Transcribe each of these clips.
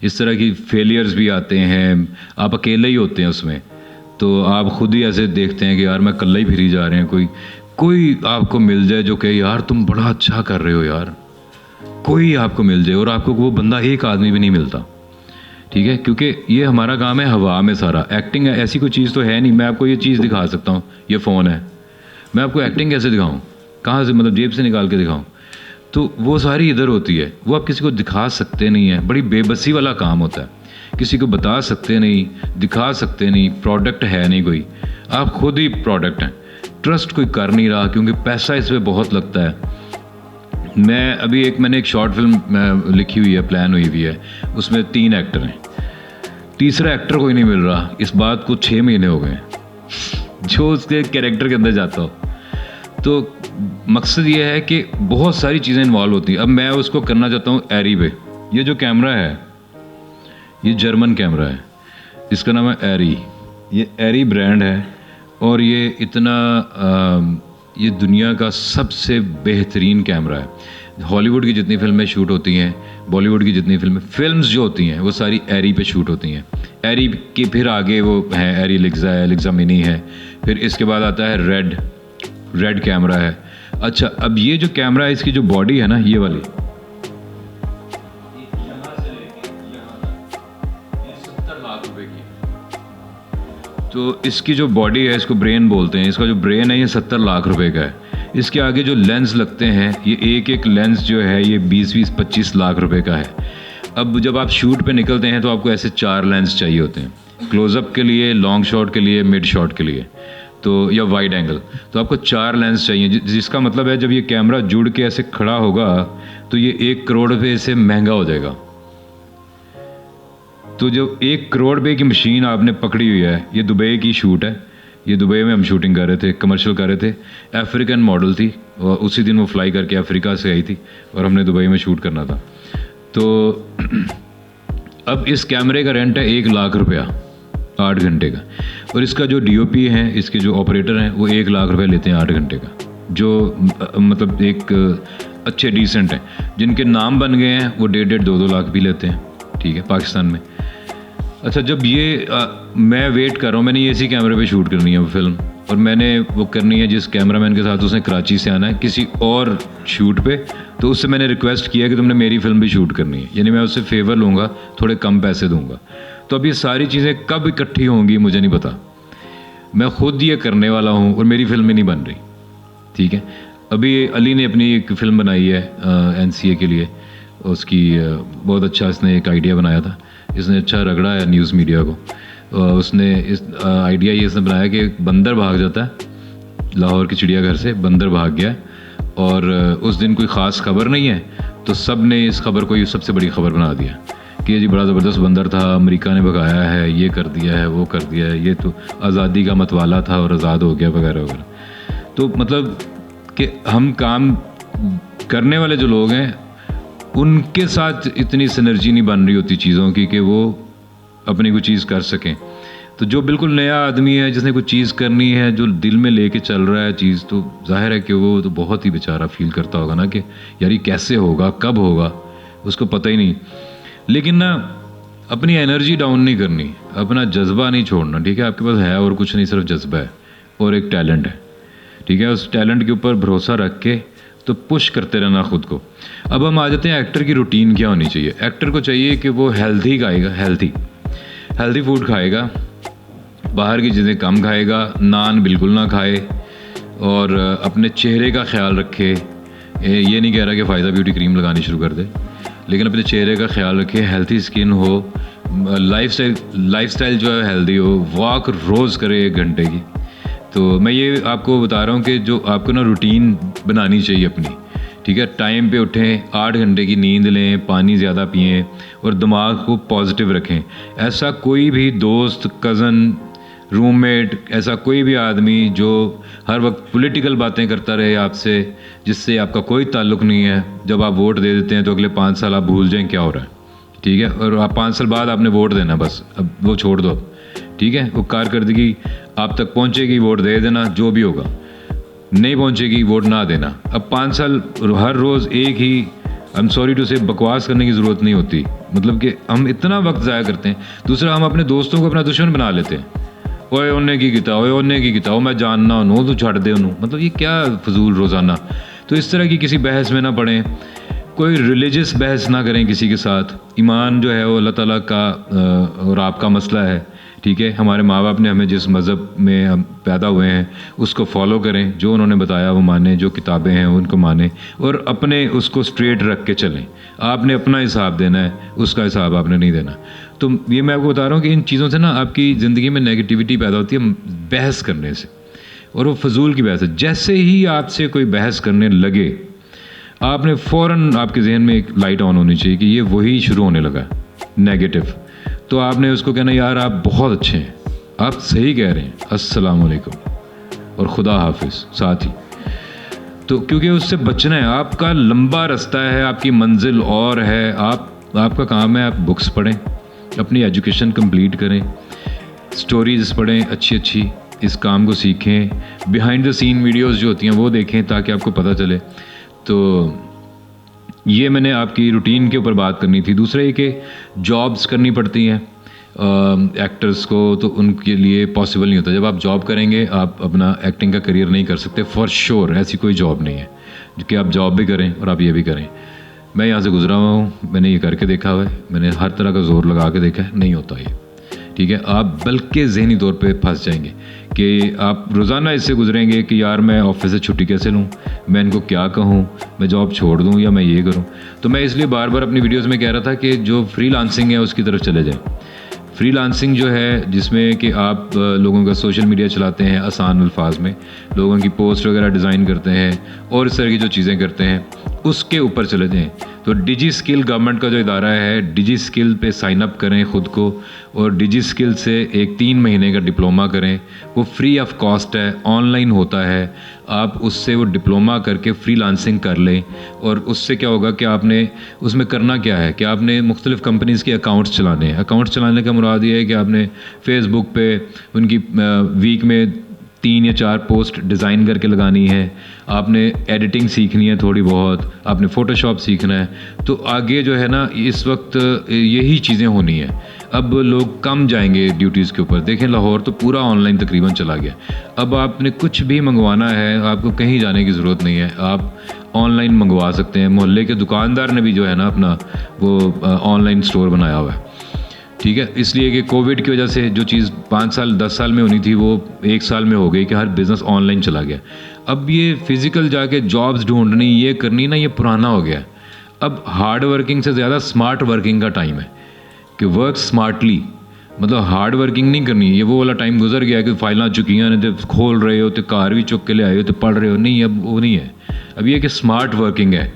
इस तरह की फेलियर्स भी आते हैं, आप अकेले ही होते हैं उसमें, तो आप खुद ही ऐसे देखते हैं कि यार मैं कल्ला ही फिरी जा रहे हैं, कोई आपको मिल जाए जो कहे यार तुम बड़ा अच्छा कर रहे हो यार, कोई आपको मिल जाए, और आपको वो बंदा एक आदमी भी नहीं मिलता, ठीक है, क्योंकि ये हमारा काम है हवा में सारा। एक्टिंग ऐसी कोई चीज़ तो है नहीं, मैं आपको ये चीज़ दिखा सकता हूँ, ये फ़ोन है, मैं आपको एक्टिंग कैसे दिखाऊँ, कहाँ से, मतलब जेब से निकाल के दिखाऊँ, तो वो सारी इधर होती है, वो आप किसी को दिखा सकते नहीं हैं, बड़ी बेबसी वाला काम होता है, किसी को बता सकते नहीं, दिखा सकते नहीं, प्रोडक्ट है नहीं कोई, आप खुद ही प्रोडक्ट हैं। ट्रस्ट कोई कर नहीं रहा क्योंकि पैसा इस पर बहुत लगता है। मैंने एक शॉर्ट फिल्म लिखी हुई है, प्लान हुई हुई है, उसमें 3 एक्टर हैं, तीसरा एक्टर कोई नहीं मिल रहा, इस बात को 6 महीने हो गए जो उसके कैरेक्टर के अंदर जाता हो। तो मकसद ये है कि बहुत सारी चीज़ें इन्वॉल्व होती हैं। अब मैं उसको करना चाहता हूँ एरी पे, ये जो कैमरा है ये जर्मन कैमरा है, इसका नाम है एरी, ये एरी ब्रांड है, और ये ये दुनिया का सबसे बेहतरीन कैमरा है। हॉलीवुड की जितनी फिल्में शूट होती हैं, बॉलीवुड की जितनी फिल्म्स जो होती हैं वो सारी एरी पे शूट होती हैं। एरी के फिर आगे वो है एरी लिग्जा है, लिग्जा मिनी है, फिर इसके बाद आता है रेड कैमरा है। अच्छा, अब ये जो कैमरा है इसकी जो बॉडी है ना, ये वाली, तो इसकी जो बॉडी है, इसको ब्रेन बोलते हैं, इसका जो ब्रेन है ये 70 लाख रुपए का है। इसके आगे जो लेंस लगते हैं, ये एक लेंस जो है ये 20-25 लाख रुपए का है। अब जब आप शूट पे निकलते हैं तो आपको ऐसे 4 लेंस चाहिए होते हैं, क्लोज़अप के लिए, लॉन्ग शॉट के लिए, मिड शॉट के लिए, तो या वाइड एंगल, तो आपको 4 लेंस चाहिए, जिसका मतलब है जब ये कैमरा जुड़ के ऐसे खड़ा होगा तो ये 1 करोड़ रुपये से महंगा हो जाएगा। तो जो 1 करोड़ रुपये की मशीन आपने पकड़ी हुई है, ये दुबई की शूट है, ये दुबई में हम शूटिंग कर रहे थे, कमर्शियल कर रहे थे, अफ्रीकन मॉडल थी, और उसी दिन वो फ्लाई करके अफ्रीका से आई थी और हमने दुबई में शूट करना था। तो अब इस कैमरे का रेंट है 1 लाख रुपया 8 घंटे का, और इसका जो DOP है, इसके जो ऑपरेटर हैं वो 1 लाख रुपये लेते हैं 8 घंटे का, जो मतलब एक अच्छे डिसेंट हैं, जिनके नाम बन गए हैं वो 1.5 2 लाख भी लेते हैं, ठीक है, पाकिस्तान में। अच्छा, जब मैं वेट कर रहा हूँ, मैंने ये इसी कैमरे पे शूट करनी है वो फिल्म, और मैंने वो करनी है जिस कैमरामैन के साथ उसने कराची से आना है किसी और शूट पे, तो उससे मैंने रिक्वेस्ट किया कि तुमने मेरी फिल्म भी शूट करनी है, यानी मैं उससे फेवर लूँगा, थोड़े कम पैसे दूँगा। तो अब ये सारी चीज़ें कब इकट्ठी होंगी मुझे नहीं पता, मैं खुद ये करने वाला हूँ और मेरी फिल्म ही नहीं बन रही, ठीक है। अभी अली ने अपनी एक फ़िल्म बनाई है NCA के लिए, उसकी बहुत अच्छा इसने एक आइडिया बनाया था, इसने अच्छा रगड़ा है न्यूज़ मीडिया को। उसने इस आइडिया ये इसने बनाया कि बंदर भाग जाता है लाहौर की चिड़ियाघर से, बंदर भाग गया, और उस दिन कोई ख़ास खबर नहीं है, तो सब ने इस खबर को ये सबसे बड़ी खबर बना दिया कि जी बड़ा ज़बरदस्त बंदर था, अमेरिका ने भगाया है, ये कर दिया है, वो कर दिया है, ये तो आज़ादी का मतवाला था और आज़ाद हो गया वगैरह वगैरह। तो मतलब कि हम काम करने वाले जो लोग हैं उनके साथ इतनी सिनर्जी नहीं बन रही होती चीज़ों की कि वो अपनी कोई चीज़ कर सकें। तो जो बिल्कुल नया आदमी है जिसने कोई चीज़ करनी है, जो दिल में लेके चल रहा है चीज़, तो जाहिर है कि वो तो बहुत ही बेचारा फील करता होगा ना कि यार ये कैसे होगा, कब होगा, उसको पता ही नहीं। लेकिन ना अपनी एनर्जी डाउन नहीं करनी, अपना जज्बा नहीं छोड़ना, ठीक है। आपके पास है और कुछ नहीं, सिर्फ जज्बा है और एक टैलेंट है, ठीक है। उस टैलेंट के ऊपर भरोसा रख के तो पुश करते रहना खुद को। अब हम आ जाते हैं एक्टर की रूटीन क्या होनी चाहिए। एक्टर को चाहिए कि वो हेल्थी खाएगा, हेल्थी फूड खाएगा, बाहर की चीज़ें कम खाएगा, नान बिल्कुल ना खाए, और अपने चेहरे का ख्याल रखे। ये नहीं कह रहा कि फ़ायदा ब्यूटी क्रीम लगानी शुरू कर दे, लेकिन अपने चेहरे का ख्याल रखे, हेल्थी स्किन हो, लाइफस्टाइल जो है हेल्दी हो, वॉक रोज़ करे 1 घंटे की। तो मैं ये आपको बता रहा हूँ कि जो आपको ना रूटीन बनानी चाहिए अपनी, ठीक है। टाइम पे उठें, 8 घंटे की नींद लें, पानी ज़्यादा पिएं और दिमाग को पॉजिटिव रखें। ऐसा कोई भी दोस्त, कज़न, रूममेट, ऐसा कोई भी आदमी जो हर वक्त पॉलिटिकल बातें करता रहे आपसे, जिससे आपका कोई ताल्लुक़ नहीं है, जब आप वोट दे देते हैं तो अगले 5 साल आप भूल जाएं क्या हो रहा है, ठीक है। और आप 5 साल बाद आपने वोट देना, बस अब वो छोड़ दो, ठीक है। वो कारकर्दगी आप तक पहुंचेगी, वोट दे देना, जो भी होगा। नहीं पहुंचेगी, वोट ना देना। अब 5 साल हर रोज़ एक ही आई एम सॉरी टू से, बकवास करने की ज़रूरत नहीं होती। मतलब कि हम इतना वक्त ज़ाया करते हैं। दूसरा, हम अपने दोस्तों को अपना दुश्मन बना लेते हैं। ओए उन्हें की किता, ओए उन्हें की किता, मैं जानना उन्हों तो छड़ दे उन्होंने। मतलब ये क्या फजूल रोज़ाना। तो इस तरह की किसी बहस में ना पड़ें, कोई रिलीजियस बहस ना करें किसी के साथ। ईमान जो है वो अल्लाह ताला का और आपका मसला है, ठीक है। हमारे माँ बाप ने हमें जिस मज़हब में हम पैदा हुए हैं उसको फॉलो करें, जो उन्होंने बताया वो माने, जो किताबें हैं उनको माने, और अपने उसको स्ट्रेट रख के चलें। आपने अपना हिसाब देना है, उसका हिसाब आपने नहीं देना। तो ये मैं आपको बता रहा हूँ कि इन चीज़ों से ना आपकी ज़िंदगी में नेगेटिविटी पैदा होती है बहस करने से, और वो फजूल की बहस है। जैसे ही आपसे कोई बहस करने लगे, आपने फ़ौरन आपके जहन में एक लाइट ऑन होनी चाहिए कि ये वही शुरू होने लगा नेगेटिव। तो आपने उसको कहना, यार आप बहुत अच्छे हैं, आप सही कह रहे हैं, अस्सलाम वालेकुम और खुदा हाफिज़ साथ ही। तो क्योंकि उससे बचना है, आपका लंबा रास्ता है, आपकी मंजिल और है। आपका काम है आप बुक्स पढ़ें, अपनी एजुकेशन कंप्लीट करें, स्टोरीज़ पढ़ें अच्छी अच्छी, इस काम को सीखें, बिहाइंड द सीन वीडियोस जो होती हैं वो देखें ताकि आपको पता चले। तो ये मैंने आपकी रूटीन के ऊपर बात करनी थी। दूसरा ये कि जॉब्स करनी पड़ती हैं एक्टर्स को, तो उनके लिए पॉसिबल नहीं होता। जब आप जॉब करेंगे आप अपना एक्टिंग का करियर नहीं कर सकते फॉर श्योर। ऐसी कोई जॉब नहीं है कि आप जॉब भी करें और आप ये भी करें। मैं यहाँ से गुजरा हुआ हूँ, मैंने ये करके देखा हुआ है, मैंने हर तरह का जोर लगा के देखा है, नहीं होता ये, ठीक है। आप बल्कि ज़हनी तौर पे फंस जाएंगे कि आप रोज़ाना इससे गुजरेंगे कि यार मैं ऑफिस से छुट्टी कैसे लूँ, मैं इनको क्या कहूँ, मैं जॉब छोड़ दूँ या मैं ये करूँ। तो मैं इसलिए बार बार अपनी वीडियोस में कह रहा था कि जो फ्रीलांसिंग है उसकी तरफ चले जाएं। फ्रीलांसिंग जो है जिसमें कि आप लोगों का सोशल मीडिया चलाते हैं, आसान अल्फाज में लोगों की पोस्ट वगैरह डिज़ाइन करते हैं और इस तरह की जो चीज़ें करते हैं, उसके ऊपर चले जाएं। तो डिजी स्किल गवर्नमेंट का जो इदारा है, डिजी स्किल पे साइन अप करें ख़ुद को, और डिजी स्किल से एक 3 महीने का डिप्लोमा करें। वो फ्री ऑफ कॉस्ट है, ऑनलाइन होता है। आप उससे वो डिप्लोमा करके फ्रीलांसिंग कर लें, और उससे क्या होगा कि आपने उसमें करना क्या है कि आपने मुख्तलिफ़ कंपनीज़ के अकाउंट्स चलाने हैं। अकाउंट्स चलाने का मुराद ये है कि आपने फेसबुक पे उनकी वीक में 3 या 4 पोस्ट डिज़ाइन करके लगानी है, आपने एडिटिंग सीखनी है थोड़ी बहुत, आपने फ़ोटोशॉप सीखना है। तो आगे जो है ना इस वक्त यही चीज़ें होनी है। अब लोग कम जाएंगे ड्यूटीज़ के ऊपर। देखें लाहौर तो पूरा ऑनलाइन तकरीबन चला गया। अब आपने कुछ भी मंगवाना है, आपको कहीं जाने की ज़रूरत नहीं है, आप ऑनलाइन मंगवा सकते हैं। मोहल्ले के दुकानदार ने भी जो है ना अपना वो ऑनलाइन स्टोर बनाया हुआ है, ठीक है। इसलिए कि कोविड की वजह से जो चीज़ 5 साल 10 साल में होनी थी वो 1 साल में हो गई कि हर बिज़नेस ऑनलाइन चला गया। अब ये फ़िज़िकल जाके जॉब्स ढूंढनी, ये करनी ना, ये पुराना हो गया। अब हार्ड वर्किंग से ज़्यादा स्मार्ट वर्किंग का टाइम है कि वर्क स्मार्टली, मतलब हार्ड वर्किंग नहीं करनी। ये वो वाला टाइम गुजर गया कि फाइलें चुकियां ने तो खोल रहे हो, तो कार भी चुक के ले आए हो, तो पढ़ रहे हो। नहीं, अब वो नहीं है। अब ये कि स्मार्ट वर्किंग है,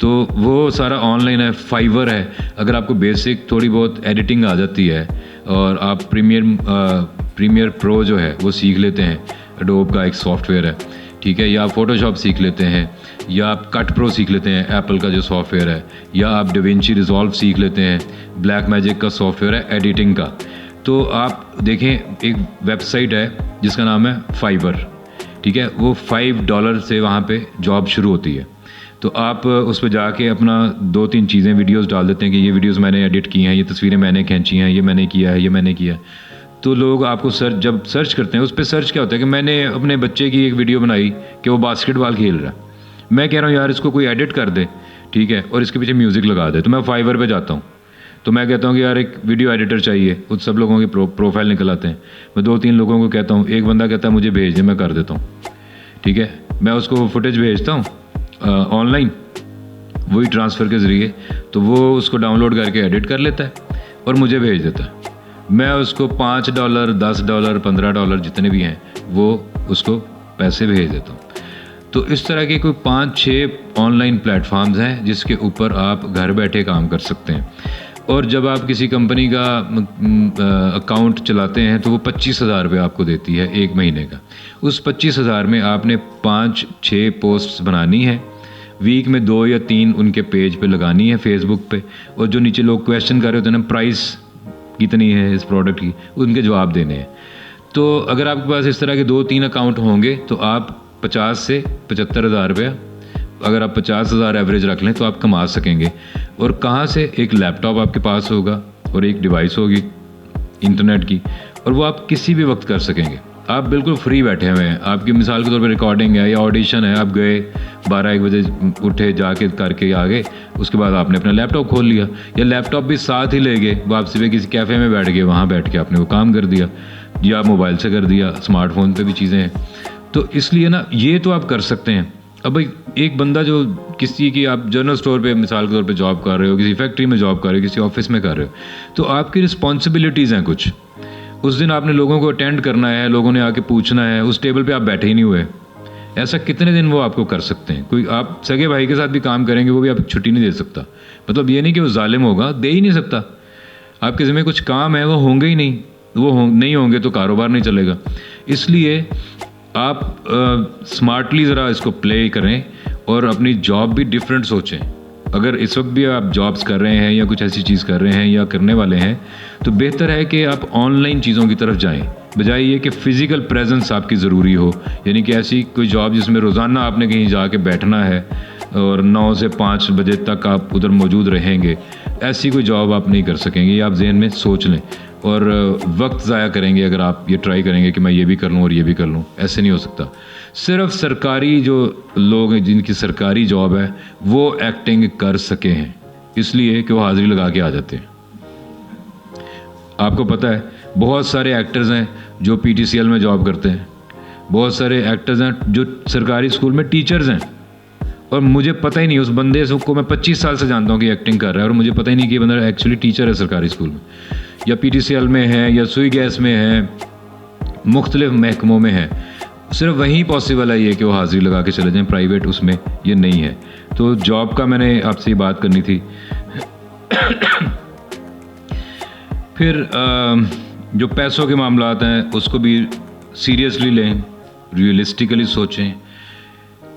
तो वो सारा ऑनलाइन है। फाइवर है, अगर आपको बेसिक थोड़ी बहुत एडिटिंग आ जाती है और आप प्रीमियर प्रो जो है वो सीख लेते हैं, एडोब का एक सॉफ्टवेयर है, ठीक है, या आप फोटोशॉप सीख लेते हैं, या आप कट प्रो सीख लेते हैं एप्पल का जो सॉफ्टवेयर है, या आप डाविंची रिजॉल्व सीख लेते हैं, ब्लैक मैजिक का सॉफ्टवेयर है एडिटिंग का। तो आप देखें एक वेबसाइट है जिसका नाम है फाइवर, ठीक है, वो $5 से वहाँ पे जॉब शुरू होती है। तो आप उस पर जाके अपना 2-3 चीज़ें वीडियोस डाल देते हैं कि ये वीडियोस मैंने एडिट की हैं, ये तस्वीरें मैंने खींची हैं, ये मैंने किया है, ये मैंने किया। तो लोग आपको जब सर्च करते हैं, उस पर सर्च क्या होता है कि मैंने अपने बच्चे की एक वीडियो बनाई कि वो बास्केटबॉल खेल रहा है। मैं कह रहा हूँ यार इसको कोई एडिट कर दे, ठीक है, और इसके पीछे म्यूज़िक लगा दे। तो मैं फाइवर पे जाता हूँ, तो मैं कहता हूँ कि यार एक वीडियो एडिटर चाहिए। उस सब लोगों के प्रोफाइल निकल आते हैं। मैं 2-3 लोगों को कहता हूँ, एक बंदा कहता है मुझे भेज दे, मैं कर देता हूँ, ठीक है। मैं उसको फुटेज भेजता हूँ ऑनलाइन, वही ट्रांसफ़र के ज़रिए, तो वो उसको डाउनलोड करके एडिट कर लेता है और मुझे भेज देता है। मैं उसको $5, $10, $15 जितने भी हैं वो उसको पैसे भेज देता हूँ। तो इस तरह के कोई 5-6 ऑनलाइन प्लेटफॉर्म्स हैं जिसके ऊपर आप घर बैठे काम कर सकते हैं। और जब आप किसी कंपनी का अकाउंट चलाते हैं तो वो 25,000 रुपये आपको देती है 1 महीने का। उस 25,000 में आपने 5-6 पोस्ट्स बनानी है, वीक में 2 या 3 उनके पेज पे लगानी है फेसबुक पे, और जो नीचे लोग क्वेश्चन कर रहे होते हैं ना प्राइस कितनी है इस प्रोडक्ट की, उनके जवाब देने हैं। तो अगर आपके पास इस तरह के 2-3 अकाउंट होंगे तो आप 50 से 75,000 रुपया अगर आप 50,000 एवरेज रख लें तो आप कमा सकेंगे। और कहाँ से? एक लैपटॉप आपके पास होगा और एक डिवाइस होगी इंटरनेट की, और वो आप किसी भी वक्त कर सकेंगे। आप बिल्कुल फ्री बैठे हुए हैं, आपकी मिसाल के तौर पे रिकॉर्डिंग है या ऑडिशन है, आप गए 12-1 बजे उठे, जाके करके आ गए, उसके बाद आपने अपना लैपटॉप खोल लिया या लैपटॉप भी साथ ही ले गए, वापसी पे किसी कैफ़े में बैठ गए, वहाँ बैठ के आपने वो काम कर दिया, या मोबाइल से कर दिया, स्मार्टफोन पे भी चीज़ें हैं। तो इसलिए ना ये तो आप कर सकते हैं। अब भाई एक बंदा जो किसी की, आप जनरल स्टोर पे मिसाल के तौर पे जॉब कर रहे हो, किसी फैक्ट्री में जॉब कर रहे हो, किसी ऑफिस में कर रहे हो, तो आपकी रिस्पॉन्सिबिलिटीज़ हैं कुछ। उस दिन आपने लोगों को अटेंड करना है, लोगों ने आके पूछना है, उस टेबल पे आप बैठे ही नहीं हुए। ऐसा कितने दिन वो आपको कर सकते हैं? कोई आप सगे भाई के साथ भी काम करेंगे, वो भी आप छुट्टी नहीं दे सकता। मतलब ये नहीं कि वो जालिम होगा, दे ही नहीं सकता। आपके ज़िम्मे कुछ काम है, वो होंगे ही नहीं, नहीं होंगे तो कारोबार नहीं चलेगा। इसलिए आप स्मार्टली ज़रा इसको प्ले करें और अपनी जॉब भी डिफरेंट सोचें। अगर इस वक्त भी आप जॉब्स कर रहे हैं या कुछ ऐसी चीज़ कर रहे हैं या करने वाले हैं, तो बेहतर है कि आप ऑनलाइन चीज़ों की तरफ जाएं, बजाय ये कि फ़िज़िकल प्रेजेंस आपकी ज़रूरी हो। यानी कि ऐसी कोई जॉब जिसमें रोज़ाना आपने कहीं जाके बैठना है और 9 से 5 बजे तक आप उधर मौजूद रहेंगे, ऐसी कोई जॉब आप नहीं कर सकेंगे। ये आप जहन में सोच लें। और वक्त ज़ाया करेंगे अगर आप ये ट्राई करेंगे कि मैं ये भी कर लूँ और ये भी कर लूँ, ऐसे नहीं हो सकता। सिर्फ सरकारी जो लोग हैं जिनकी सरकारी जॉब है वो एक्टिंग कर सके हैं, इसलिए कि वो हाज़िरी लगा के आ जाते हैं। आपको पता है बहुत सारे एक्टर्स हैं जो PTCL में जॉब करते हैं, बहुत सारे एक्टर्स हैं जो सरकारी स्कूल में टीचर्स हैं, और मुझे पता ही नहीं, उस बंदे को मैं 25 साल से जानता हूँ कि एक्टिंग कर रहा है, और मुझे पता ही नहीं कि बंदा एक्चुअली टीचर है सरकारी स्कूल में, या PTCL में है, या सुई गैस में है, मुख्तलिफ महकमों में है। सिर्फ वहीं पॉसिबल है ये कि वो हाज़िरी लगा के चले जाएं, प्राइवेट उसमें ये नहीं है। तो जॉब का मैंने आपसे ये बात करनी थी। फिर जो पैसों के मामलात हैं उसको भी सीरियसली लें, रियलिस्टिकली सोचें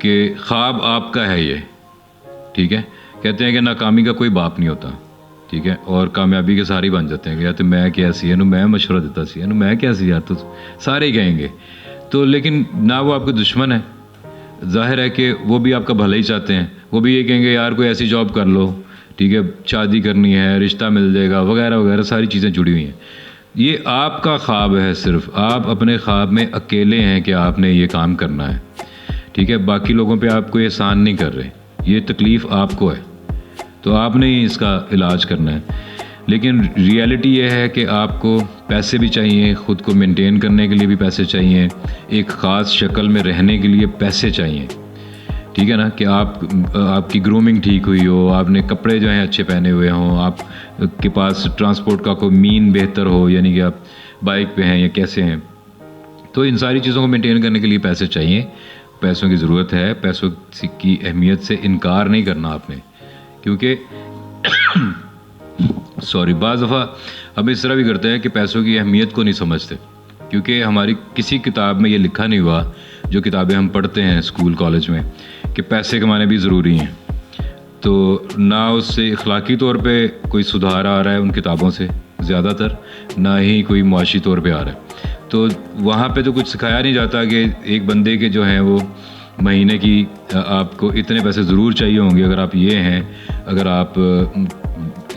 कि ख्वाब आपका है ये, ठीक है। कहते हैं कि नाकामी का कोई बाप नहीं होता, ठीक है, और कामयाबी के सारे बन जाते हैं। कहते मैं क्या सी है, मैं मशवरा देता सी है, मैं क्या सी यार, तो सारे ही कहेंगे। तो लेकिन ना वो आपके दुश्मन है, जाहिर है कि वो भी आपका भला ही चाहते हैं। वो भी ये कहेंगे यार कोई ऐसी जॉब कर लो, ठीक है, शादी करनी है, रिश्ता मिल जाएगा, वगैरह वगैरह सारी चीज़ें जुड़ी हुई हैं। ये आपका ख्वाब है, सिर्फ आप अपने ख्वाब में अकेले हैं कि आपने ये काम करना है, ठीक है। बाकी लोगों पे आप कोई एहसान नहीं कर रहे, ये तकलीफ़ आपको है, तो आपने ही इसका इलाज करना है। लेकिन रियलिटी ये है कि आपको पैसे भी चाहिए, ख़ुद को मेंटेन करने के लिए भी पैसे चाहिए, एक ख़ास शक्ल में रहने के लिए पैसे चाहिए, ठीक है ना, कि आपकी ग्रूमिंग ठीक हुई हो, आपने कपड़े जो हैं अच्छे पहने हुए हों, आपके पास ट्रांसपोर्ट का कोई मीन बेहतर हो, यानी कि आप बाइक पे हैं या कैसे हैं। तो इन सारी चीज़ों को मेंटेन करने के लिए पैसे चाहिए, पैसों की ज़रूरत है। पैसों की अहमियत से इनकार नहीं करना आपने, क्योंकि बाज़ दफ़ा हम इस तरह भी करते हैं कि पैसों की अहमियत को नहीं समझते, क्योंकि हमारी किसी किताब में ये लिखा नहीं हुआ, जो किताबें हम पढ़ते हैं स्कूल कॉलेज में, कि पैसे कमाने भी ज़रूरी हैं। तो ना उससे अखलाकी तौर पे कोई सुधार आ रहा है उन किताबों से ज़्यादातर, ना ही कोई मुआशी तौर पे आ रहा है। तो वहाँ पे तो कुछ सिखाया नहीं जाता कि एक बंदे के जो हैं वो महीने की आपको इतने पैसे ज़रूर चाहिए होंगे अगर आप ये हैं, अगर आप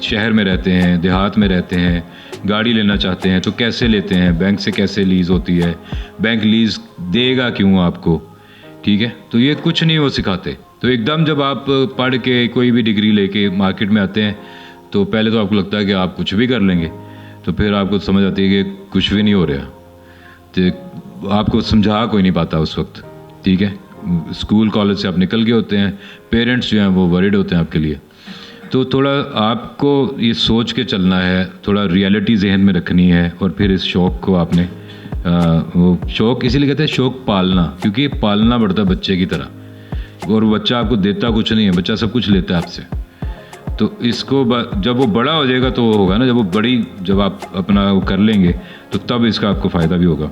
शहर में रहते हैं, देहात में रहते हैं, गाड़ी लेना चाहते हैं तो कैसे लेते हैं, बैंक से कैसे लीज़ होती है, बैंक लीज़ देगा क्यों आपको, ठीक है। तो ये कुछ नहीं वो सिखाते। तो एकदम जब आप पढ़ के कोई भी डिग्री लेके मार्केट में आते हैं तो पहले तो आपको लगता है कि आप कुछ भी कर लेंगे, तो फिर आपको समझ आती है कि कुछ भी नहीं हो रहा, तो आपको समझा कोई नहीं पाता उस वक्त, ठीक है। स्कूल कॉलेज से आप निकल गए होते हैं, पेरेंट्स जो हैं वो वरीड होते हैं आपके लिए। तो थोड़ा आपको ये सोच के चलना है, थोड़ा रियलिटी जहन में रखनी है, और फिर इस शौक़ को आपने वो शौक़ इसीलिए कहते हैं शौक़ पालना, क्योंकि ये पालना पड़ता है बच्चे की तरह, और बच्चा आपको देता कुछ नहीं है, बच्चा सब कुछ लेता है आपसे। तो इसको जब वो बड़ा हो जाएगा तो वो होगा ना, जब आप अपना वो कर लेंगे तो तब इसका आपको फ़ायदा भी होगा।